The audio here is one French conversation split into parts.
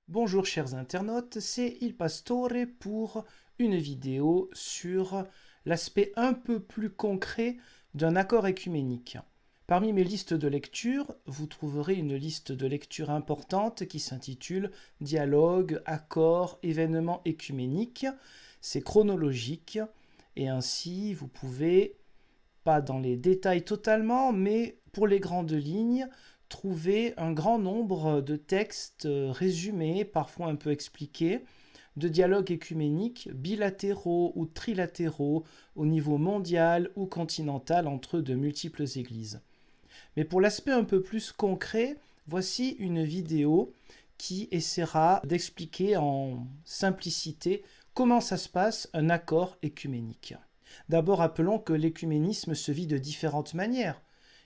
Bonjour chers internautes, c'est Il Pastore pour une vidéo sur l'aspect un peu plus concret d'un accord œcuménique. Parmi mes listes de lecture, vous trouverez une liste de lecture importante qui s'intitule Dialogue, accord, événements œcuméniques. C'est chronologique et ainsi vous pouvez, pas dans les détails totalement, mais pour les grandes lignes, trouver un grand nombre de textes résumés, parfois un peu expliqués, de dialogues écuméniques, bilatéraux ou trilatéraux au niveau mondial ou continental entre de multiples églises. Mais pour l'aspect un peu plus concret, voici une vidéo qui essaiera d'expliquer en simplicité comment ça se passe un accord écuménique. D'abord, rappelons que l'écuménisme se vit de différentes manières.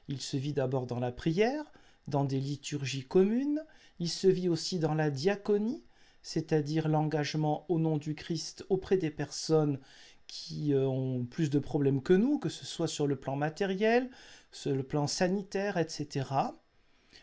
Il se vit d'abord dans la prière, dans des liturgies communes, il se vit aussi dans la diaconie, c'est-à-dire l'engagement au nom du Christ auprès des personnes qui ont plus de problèmes que nous, que ce soit sur le plan matériel, sur le plan sanitaire, etc.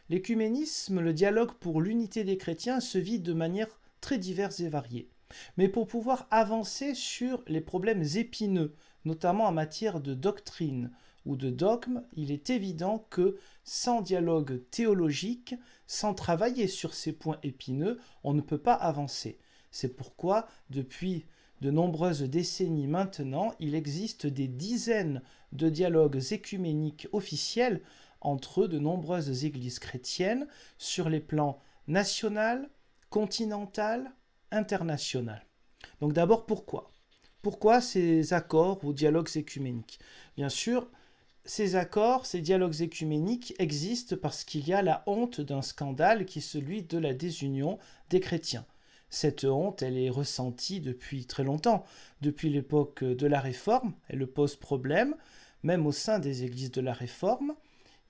L'écuménisme, le dialogue pour l'unité des chrétiens, se vit de manière très diverse et variée. Mais pour pouvoir avancer sur les problèmes épineux, notamment en matière de doctrine ou de dogme, il est évident que sans dialogue théologique, sans travailler sur ces points épineux, on ne peut pas avancer. C'est pourquoi, depuis de nombreuses décennies maintenant, il existe des dizaines de dialogues écuméniques officiels entre de nombreuses églises chrétiennes sur les plans national, continental, international. Donc d'abord, pourquoi ? Pourquoi ces accords ou dialogues écuméniques ? Bien sûr, ces accords, ces dialogues écuméniques existent parce qu'il y a la honte d'un scandale qui est celui de la désunion des chrétiens. Cette honte, elle est ressentie depuis très longtemps. Depuis l'époque de la Réforme, elle pose problème, même au sein des églises de la Réforme.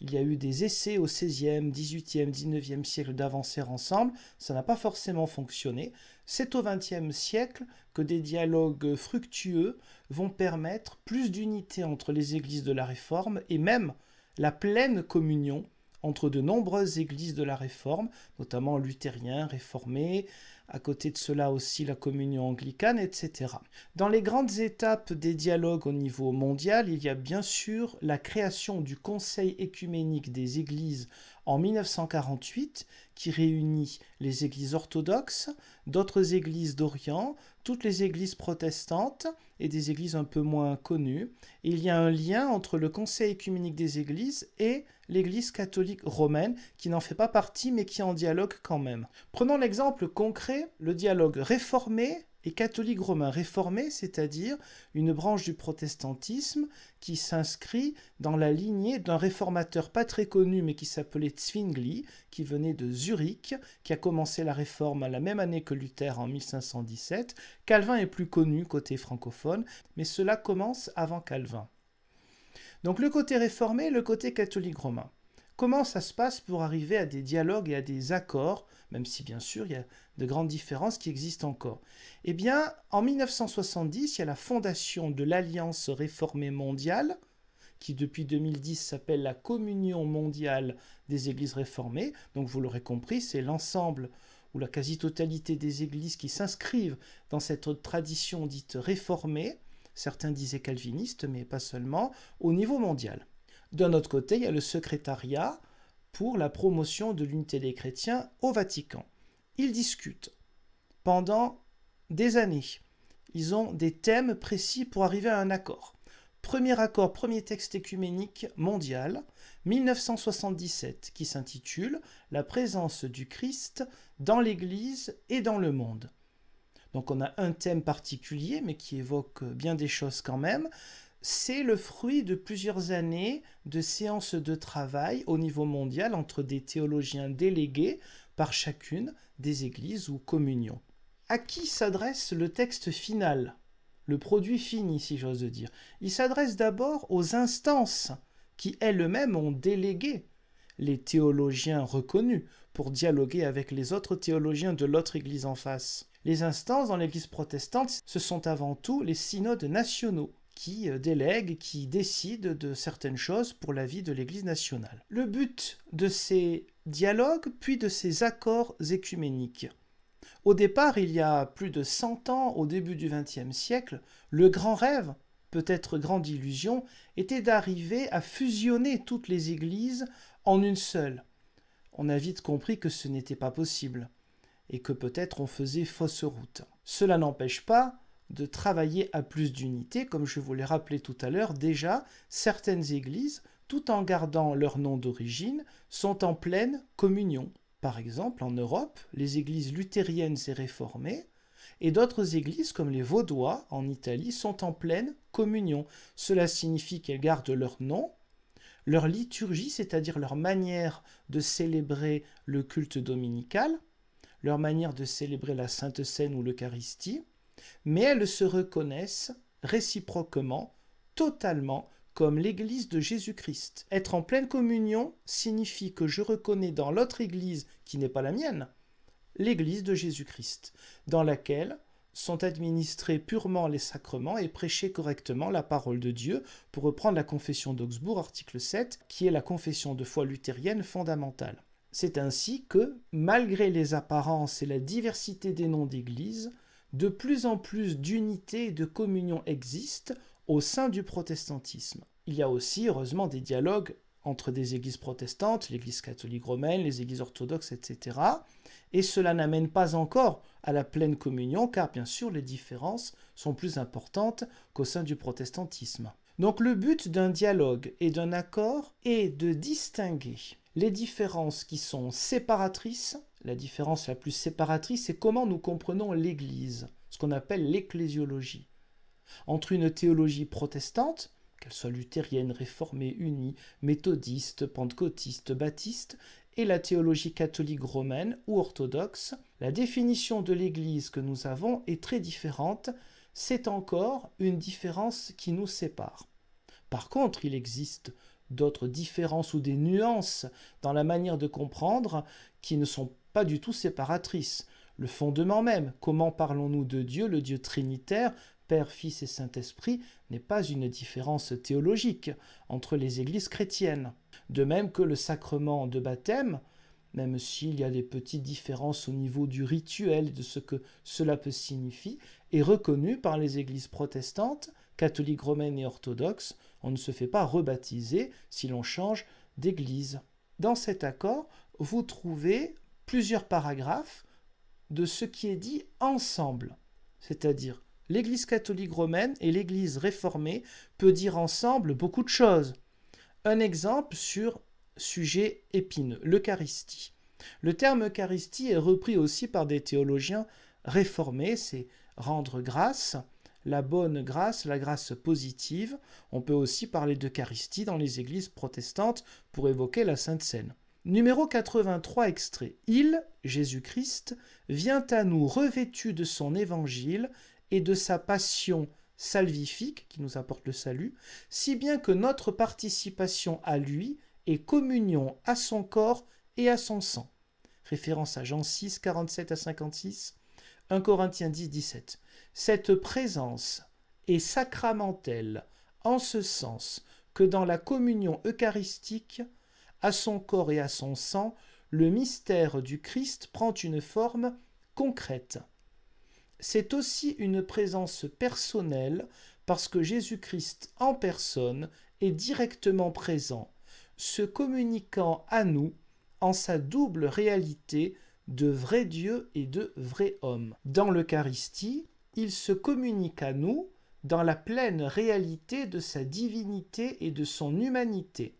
Il y a eu des essais au XVIe, XVIIIe, XIXe siècle d'avancer ensemble, ça n'a pas forcément fonctionné. C'est au XXe siècle que des dialogues fructueux vont permettre plus d'unité entre les églises de la Réforme et même la pleine communion entre de nombreuses églises de la Réforme, notamment luthériens, réformés, à côté de cela aussi la communion anglicane, etc. Dans les grandes étapes des dialogues au niveau mondial, il y a bien sûr la création du Conseil écuménique des Églises en 1948, qui réunit les églises orthodoxes, d'autres églises d'Orient, toutes les églises protestantes et des églises un peu moins connues. Et il y a un lien entre le Conseil écuménique des Églises et l'Église catholique romaine, qui n'en fait pas partie, mais qui est en dialogue quand même. Prenons l'exemple concret, le dialogue réformé et catholique romain. Réformé, c'est-à-dire une branche du protestantisme qui s'inscrit dans la lignée d'un réformateur pas très connu, mais qui s'appelait Zwingli, qui venait de Zurich, qui a commencé la réforme à la même année que Luther en 1517. Calvin est plus connu côté francophone, mais cela commence avant Calvin. Donc le côté réformé, le côté catholique romain. Comment ça se passe pour arriver à des dialogues et à des accords, même si bien sûr il y a de grandes différences qui existent encore. Eh bien, en 1970, il y a la fondation de l'Alliance réformée mondiale, qui depuis 2010 s'appelle la Communion mondiale des églises réformées. Donc vous l'aurez compris, c'est l'ensemble ou la quasi-totalité des églises qui s'inscrivent dans cette tradition dite réformée, certains disaient calviniste, mais pas seulement, au niveau mondial. D'un autre côté, il y a le secrétariat pour la promotion de l'unité des chrétiens au Vatican. Ils discutent pendant des années. Ils ont des thèmes précis pour arriver à un accord. Premier accord, premier texte écuménique mondial, 1977, qui s'intitule « La présence du Christ dans l'Église et dans le monde ». Donc on a un thème particulier, mais qui évoque bien des choses quand même. C'est le fruit de plusieurs années de séances de travail au niveau mondial entre des théologiens délégués par chacune des églises ou communions. À qui s'adresse le texte final ? Le produit fini, si j'ose dire. Il s'adresse d'abord aux instances qui elles-mêmes ont délégué les théologiens reconnus pour dialoguer avec les autres théologiens de l'autre église en face. Les instances dans l'église protestante, ce sont avant tout les synodes nationaux qui délèguent, qui décident de certaines choses pour la vie de l'église nationale. Le but de ces dialogues, puis de ces accords écuméniques, Au départ, il y a plus de 100 ans, au début du XXe siècle, le grand rêve, peut-être grande illusion, était d'arriver à fusionner toutes les églises en une seule. On a vite compris que ce n'était pas possible et que peut-être on faisait fausse route. Cela n'empêche pas de travailler à plus d'unité, comme je vous l'ai rappelé tout à l'heure, déjà, certaines églises, tout en gardant leur nom d'origine, sont en pleine communion. Par exemple, en Europe, les églises luthériennes et réformées, et d'autres églises comme les Vaudois en Italie sont en pleine communion. Cela signifie qu'elles gardent leur nom, leur liturgie, c'est-à-dire leur manière de célébrer le culte dominical, leur manière de célébrer la Sainte Seine ou l'Eucharistie, mais elles se reconnaissent réciproquement, totalement, comme l'Église de Jésus-Christ. Être en pleine communion signifie que je reconnais dans l'autre Église, qui n'est pas la mienne, l'Église de Jésus-Christ, dans laquelle sont administrés purement les sacrements et prêchée correctement la parole de Dieu, pour reprendre la confession d'Augsbourg, article 7, qui est la confession de foi luthérienne fondamentale. C'est ainsi que, malgré les apparences et la diversité des noms d'église, de plus en plus d'unité et de communion existent au sein du protestantisme. Il y a aussi, heureusement, des dialogues entre des églises protestantes, l'église catholique romaine, les églises orthodoxes, etc. Et cela n'amène pas encore à la pleine communion, car bien sûr les différences sont plus importantes qu'au sein du protestantisme. Donc le but d'un dialogue et d'un accord est de distinguer les différences qui sont séparatrices. La différence la plus séparatrice, c'est comment nous comprenons l'Église, ce qu'on appelle l'ecclésiologie, entre une théologie protestante, qu'elle soit luthérienne, réformée, unie, méthodiste, pentecôtiste, baptiste, et la théologie catholique romaine ou orthodoxe. La définition de l'Église que nous avons est très différente. C'est encore une différence qui nous sépare. Par contre, il existe d'autres différences ou des nuances dans la manière de comprendre qui ne sont pas du tout séparatrices. Le fondement même, comment parlons-nous de Dieu, le Dieu trinitaire, Père, Fils et Saint-Esprit, n'est pas une différence théologique entre les églises chrétiennes. De même que le sacrement de baptême, même s'il y a des petites différences au niveau du rituel, de ce que cela peut signifier, est reconnu par les églises protestantes, catholiques romaines et orthodoxes. On ne se fait pas rebaptiser si l'on change d'église. Dans cet accord, vous trouvez plusieurs paragraphes de ce qui est dit ensemble, c'est-à-dire l'Église catholique romaine et l'Église réformée peut dire ensemble beaucoup de choses. Un exemple sur sujet épineux, l'Eucharistie. Le terme Eucharistie est repris aussi par des théologiens réformés, c'est rendre grâce, la bonne grâce, la grâce positive. On peut aussi parler d'Eucharistie dans les églises protestantes pour évoquer la Sainte Seine. Numéro 83 extrait. Il, Jésus-Christ, vient à nous revêtu de son évangile et de sa passion salvifique, qui nous apporte le salut, si bien que notre participation à lui est communion à son corps et à son sang. Référence à Jean 6, 47 à 56, 1 Corinthiens 10, 17. Cette présence est sacramentelle en ce sens que dans la communion eucharistique, à son corps et à son sang, le mystère du Christ prend une forme concrète. C'est aussi une présence personnelle parce que Jésus-Christ en personne est directement présent, se communiquant à nous en sa double réalité de vrai Dieu et de vrai homme. Dans l'Eucharistie, il se communique à nous dans la pleine réalité de sa divinité et de son humanité,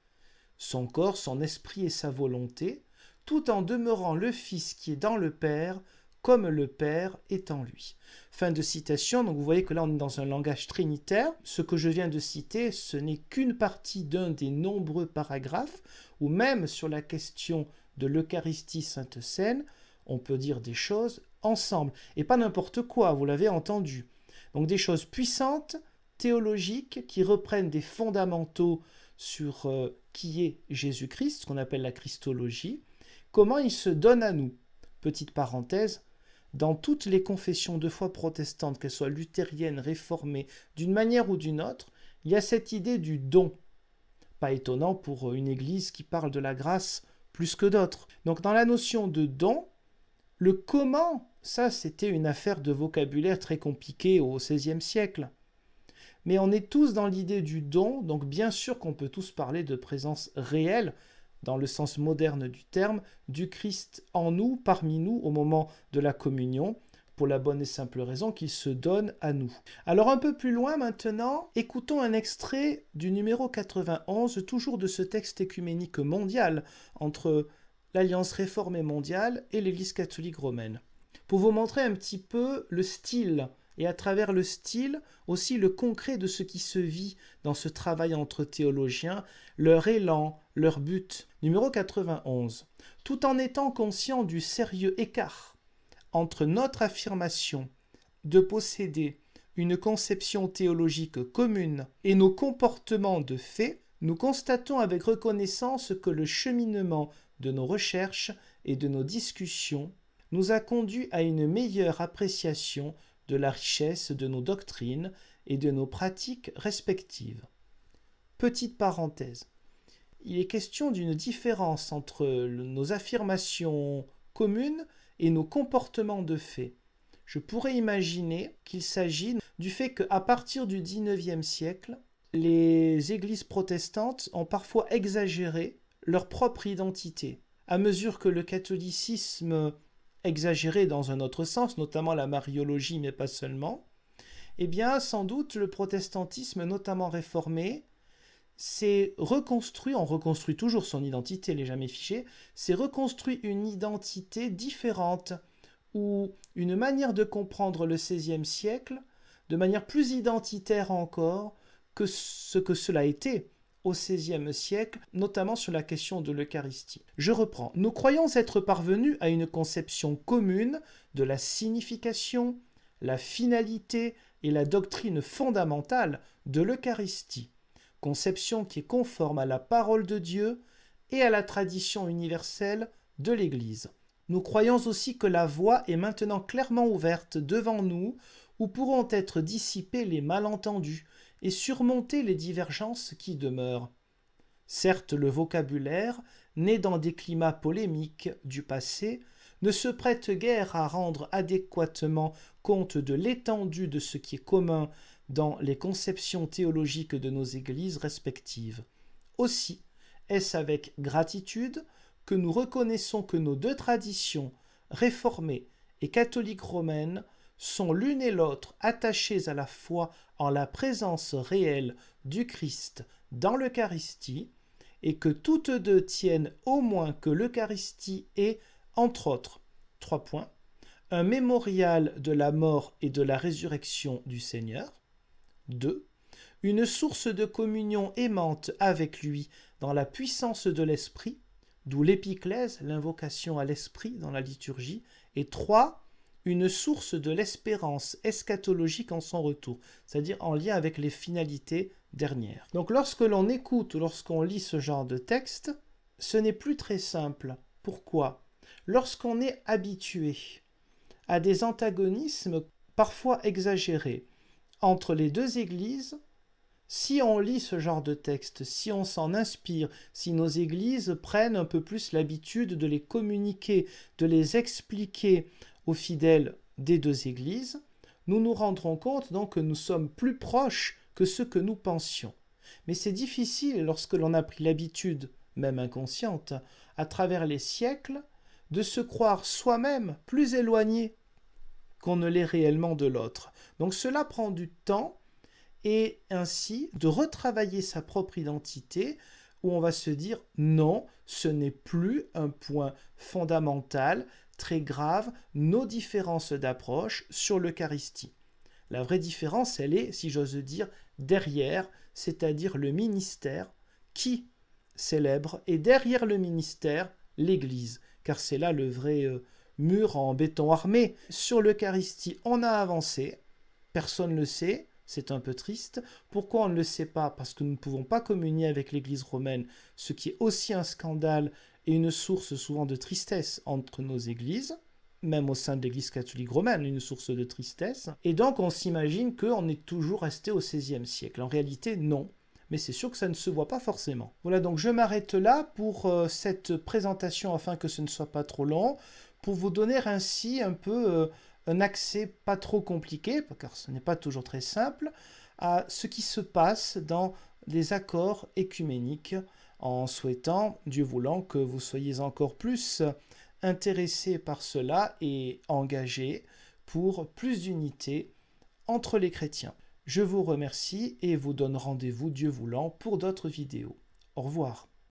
son corps, son esprit et sa volonté, tout en demeurant le Fils qui est dans le Père, comme le Père est en lui. Fin de citation. Donc vous voyez que là on est dans un langage trinitaire. Ce que je viens de citer, ce n'est qu'une partie d'un des nombreux paragraphes, où même sur la question de l'Eucharistie Sainte Seine, on peut dire des choses ensemble. Et pas n'importe quoi, vous l'avez entendu. Donc des choses puissantes, théologiques, qui reprennent des fondamentaux sur qui est Jésus-Christ, ce qu'on appelle la Christologie, comment il se donne à nous. Petite parenthèse, dans toutes les confessions de foi protestantes, qu'elles soient luthériennes, réformées, d'une manière ou d'une autre, il y a cette idée du don. Pas étonnant pour une église qui parle de la grâce plus que d'autres. Donc dans la notion de don, Le comment, ça c'était une affaire de vocabulaire très compliquée au XVIe siècle. Mais on est tous dans l'idée du don, donc bien sûr qu'on peut tous parler de présence réelle, dans le sens moderne du terme, du Christ en nous, parmi nous, au moment de la communion, pour la bonne et simple raison qu'il se donne à nous. Alors un peu plus loin maintenant, écoutons un extrait du numéro 91, toujours de ce texte écuménique mondial, entre l'Alliance réformée mondiale et l'Église catholique romaine, pour vous montrer un petit peu le style, et à travers le style, aussi le concret de ce qui se vit dans ce travail entre théologiens, leur élan, leur but. Numéro 91. Tout en étant conscient du sérieux écart entre notre affirmation de posséder une conception théologique commune et nos comportements de fait, nous constatons avec reconnaissance que le cheminement de nos recherches et de nos discussions nous a conduit à une meilleure appréciation de la richesse de nos doctrines et de nos pratiques respectives. Petite parenthèse. Il est question d'une différence entre nos affirmations communes et nos comportements de fait. Je pourrais imaginer qu'il s'agit du fait qu'à partir du XIXe siècle, les églises protestantes ont parfois exagéré leur propre identité. À mesure que le catholicisme exagéré dans un autre sens, notamment la mariologie, mais pas seulement, eh bien, sans doute, le protestantisme, notamment réformé, s'est reconstruit, on reconstruit toujours son identité, elle n'est jamais fichée, s'est reconstruit une identité différente, ou une manière de comprendre le XVIe siècle, de manière plus identitaire encore que ce que cela était au XVIe siècle, notamment sur la question de l'Eucharistie. Je reprends. Nous croyons être parvenus à une conception commune de la signification, la finalité et la doctrine fondamentale de l'Eucharistie, conception qui est conforme à la parole de Dieu et à la tradition universelle de l'Église. Nous croyons aussi que la voie est maintenant clairement ouverte devant nous, où pourront être dissipés les malentendus et surmonter les divergences qui demeurent. Certes, le vocabulaire, né dans des climats polémiques du passé, ne se prête guère à rendre adéquatement compte de l'étendue de ce qui est commun dans les conceptions théologiques de nos églises respectives. Aussi, est-ce avec gratitude que nous reconnaissons que nos deux traditions, réformée et catholique romaine, sont l'une et l'autre attachées à la foi en la présence réelle du Christ dans l'Eucharistie, et que toutes deux tiennent au moins que l'Eucharistie est, entre autres, 3 points, un mémorial de la mort et de la résurrection du Seigneur, 2, une source de communion aimante avec lui dans la puissance de l'Esprit, d'où l'épiclèse, l'invocation à l'Esprit dans la liturgie, et 3, une source de l'espérance eschatologique en son retour, c'est-à-dire en lien avec les finalités dernières. Donc lorsque l'on écoute ou lorsqu'on lit ce genre de texte, ce n'est plus très simple. Pourquoi ? Lorsqu'on est habitué à des antagonismes parfois exagérés entre les deux églises, si on lit ce genre de texte, si on s'en inspire, si nos églises prennent un peu plus l'habitude de les communiquer, de les expliquer aux fidèles des deux églises, nous nous rendrons compte donc que nous sommes plus proches que ce que nous pensions. Mais c'est difficile lorsque l'on a pris l'habitude, même inconsciente, à travers les siècles, de se croire soi-même plus éloigné qu'on ne l'est réellement de l'autre. Donc cela prend du temps, et ainsi de retravailler sa propre identité, où on va se dire non, ce n'est plus un point fondamental, très grave, nos différences d'approche sur l'Eucharistie. La vraie différence, elle est, si j'ose dire, derrière, c'est-à-dire le ministère qui célèbre, et derrière le ministère, l'Église, car c'est là le vrai mur en béton armé. Sur l'Eucharistie, on a avancé, personne ne le sait, c'est un peu triste. Pourquoi on ne le sait pas ? Parce que nous ne pouvons pas communier avec l'Église romaine, ce qui est aussi un scandale et une source souvent de tristesse entre nos églises, même au sein de l'Église catholique romaine, une source de tristesse. Et donc on s'imagine qu'on est toujours resté au XVIe siècle. En réalité, non. Mais c'est sûr que ça ne se voit pas forcément. Voilà, donc je m'arrête là pour cette présentation afin que ce ne soit pas trop long. pour vous donner ainsi un peu un accès pas trop compliqué, car ce n'est pas toujours très simple, à ce qui se passe dans les accords œcuméniques, en souhaitant, Dieu voulant, que vous soyez encore plus intéressés par cela et engagés pour plus d'unité entre les chrétiens. Je vous remercie et vous donne rendez-vous, Dieu voulant, pour d'autres vidéos. Au revoir.